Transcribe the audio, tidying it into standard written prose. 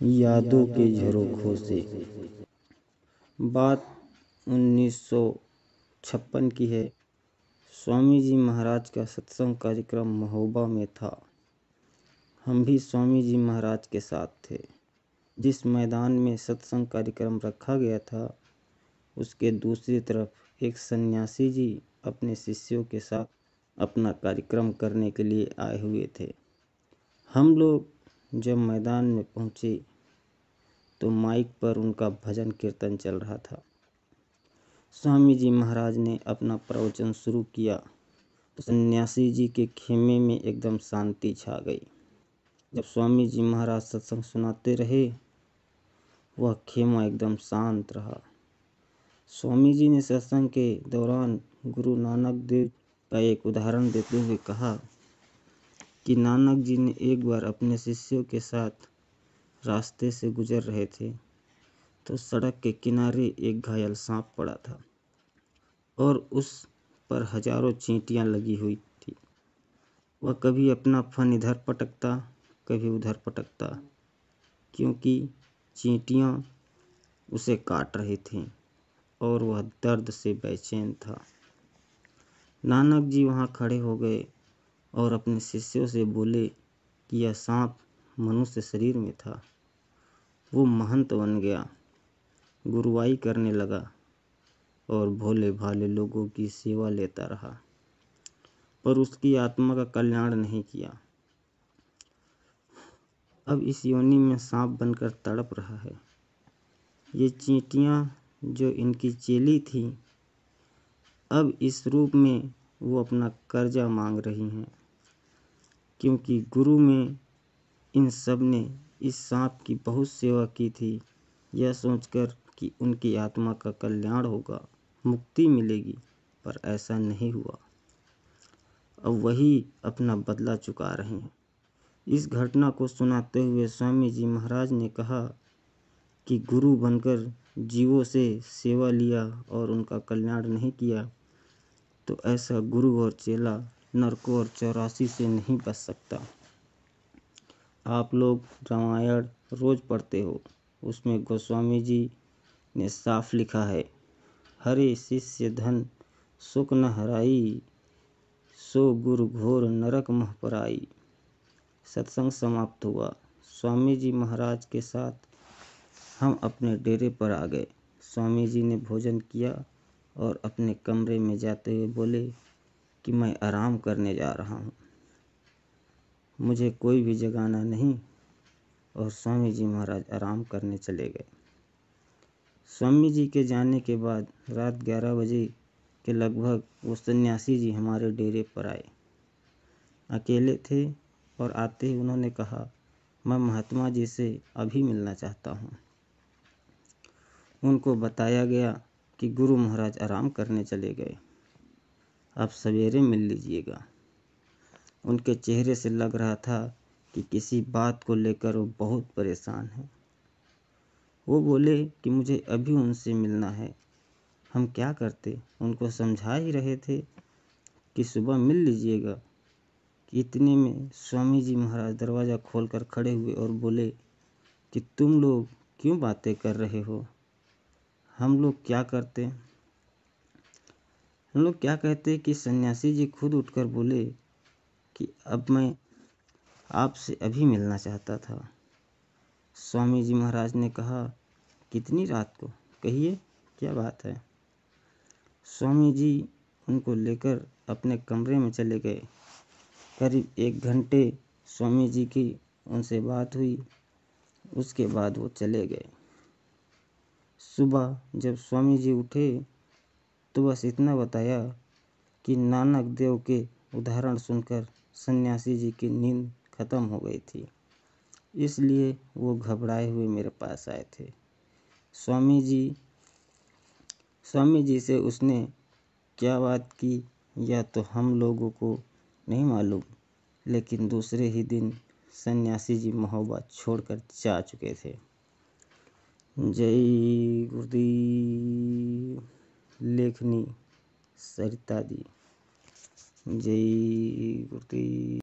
यादों के झरोखों से। बात 1956 की है। स्वामी जी महाराज का सत्संग कार्यक्रम महोबा में था। हम भी स्वामी जी महाराज के साथ थे। जिस मैदान में सत्संग कार्यक्रम रखा गया था, उसके दूसरी तरफ एक सन्यासी जी अपने शिष्यों के साथ अपना कार्यक्रम करने के लिए आए हुए थे। हम लोग जब मैदान में पहुँचे तो माइक पर उनका भजन कीर्तन चल रहा था। स्वामी जी महाराज ने अपना प्रवचन शुरू किया तो सन्यासी जी के खेमे में एकदम शांति छा गई। जब स्वामी जी महाराज सत्संग सुनाते रहे, वह खेमा एकदम शांत रहा। स्वामी जी ने सत्संग के दौरान गुरु नानक देव का एक उदाहरण देते हुए कहा कि नानक जी ने एक बार अपने शिष्यों के साथ रास्ते से गुजर रहे थे तो सड़क के किनारे एक घायल सांप पड़ा था और उस पर हजारों चींटियां लगी हुई थी। वह कभी अपना फन इधर पटकता, कभी उधर पटकता, क्योंकि चींटियां उसे काट रही थीं और वह दर्द से बेचैन था। नानक जी वहां खड़े हो गए और अपने शिष्यों से बोले कि यह सांप मनुष्य शरीर में था। वो महंत बन गया, गुरुवाई करने लगा और भोले भाले लोगों की सेवा लेता रहा, पर उसकी आत्मा का कल्याण नहीं किया। अब इस योनि में सांप बनकर तड़प रहा है। ये चींटियां जो इनकी चेली थीं, अब इस रूप में वो अपना कर्जा मांग रही हैं, क्योंकि गुरु में इन सब ने इस सांप की बहुत सेवा की थी, यह सोचकर कि उनकी आत्मा का कल्याण होगा, मुक्ति मिलेगी, पर ऐसा नहीं हुआ। अब वही अपना बदला चुका रहे हैं। इस घटना को सुनाते हुए स्वामी जी महाराज ने कहा कि गुरु बनकर जीवों से सेवा लिया और उनका कल्याण नहीं किया, तो ऐसा गुरु और चेला नरकों और 84 से नहीं बच सकता। आप लोग रामायण रोज पढ़ते हो, उसमें गोस्वामी जी ने साफ लिखा है, हरे शिष्य धन सुख न हराई, सो गुरु घोर नरक मह पराई। सत्संग समाप्त हुआ। स्वामी जी महाराज के साथ हम अपने डेरे पर आ गए। स्वामी जी ने भोजन किया और अपने कमरे में जाते हुए बोले कि मैं आराम करने जा रहा हूँ, मुझे कोई भी जगाना नहीं। और स्वामी जी महाराज आराम करने चले गए। स्वामी जी के जाने के बाद रात 11 बजे के लगभग वो सन्यासी जी हमारे डेरे पर आए। अकेले थे और आते ही उन्होंने कहा, मैं महात्मा जी से अभी मिलना चाहता हूँ। उनको बताया गया कि गुरु महाराज आराम करने चले गए, आप सवेरे मिल लीजिएगा। उनके चेहरे से लग रहा था कि किसी बात को लेकर वो बहुत परेशान हैं। वो बोले कि मुझे अभी उनसे मिलना है। हम क्या करते, उनको समझा ही रहे थे कि सुबह मिल लीजिएगा कि इतने में स्वामी जी महाराज दरवाज़ा खोलकर खड़े हुए और बोले कि तुम लोग क्यों बातें कर रहे हो, हम लोग क्या करते। हम लोग क्या कहते कि सन्यासी जी खुद उठकर बोले कि अब मैं आपसे अभी मिलना चाहता था। स्वामी जी महाराज ने कहा, कितनी रात को, कहिए क्या बात है। स्वामी जी उनको लेकर अपने कमरे में चले गए। करीब 1 घंटे स्वामी जी की उनसे बात हुई, उसके बाद वो चले गए। सुबह जब स्वामी जी उठे तो बस इतना बताया कि नानक देव के उदाहरण सुनकर सन्यासी जी की नींद खत्म हो गई थी, इसलिए वो घबराए हुए मेरे पास आए थे। स्वामी जी से उसने क्या बात की या तो हम लोगों को नहीं मालूम, लेकिन दूसरे ही दिन सन्यासी जी महोबा छोड़कर जा चुके थे। जय गुरुदेव। लेखनी सरिता दी। जय गुरुदेव।